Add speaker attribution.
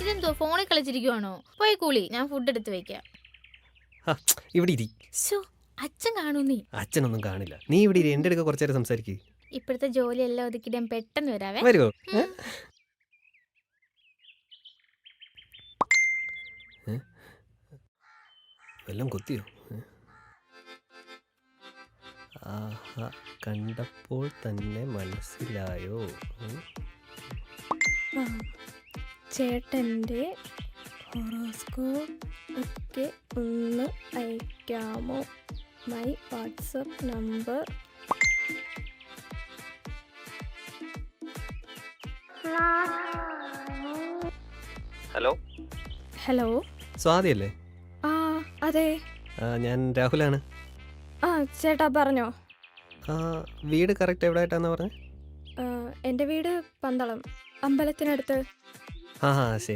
Speaker 1: ഇതെന്തോ ഫോണിൽ കളിച്ചിരിക്കുവാണോ? പോയി കൂളി, ഞാൻ ഫുഡ് എടുത്ത് വെക്കാം.
Speaker 2: ഇവിടെ ഇരി.
Speaker 1: ശോ, അച്ഛൻ കാണൂ നീ.
Speaker 2: അച്ഛനൊന്നും കാണില്ല. നീ ഇവിടെ ഇരി, എൻ്റെ അടുക്ക കുറച്ചു നേരം സംസാരിക്കേ.
Speaker 1: ഇപ്പോഴത്തെ ജോലിയെല്ലാം ഒതുക്കിയിട്ട് ഞാൻ പെട്ടെന്ന് വരാവേ.
Speaker 2: വരുമോ? വല്ലതും കൊത്തിയോ? ആഹാ, കണ്ടപ്പോൾ തന്നെ മനസ്സിലായോ?
Speaker 3: ചേട്ടൻ്റെ ഹൊറോസ്കോപ്പ് ഒക്കെ ഒന്ന് അയക്കാമോ? My WhatsApp number.
Speaker 2: Hello
Speaker 3: hello.
Speaker 2: സ്വാതിയല്ലേ?
Speaker 3: ആ അതെ.
Speaker 2: ഞാൻ രാഹുലാണ്.
Speaker 3: ആ ചേട്ടാ പറഞ്ഞോ.
Speaker 2: വീട് കറക്റ്റ് എവിടെ ആയിട്ടാന്ന് പറഞ്ഞത്?
Speaker 3: എൻ്റെ വീട് പന്തളം, അമ്പലത്തിനടുത്ത്.
Speaker 2: ആ ശരി.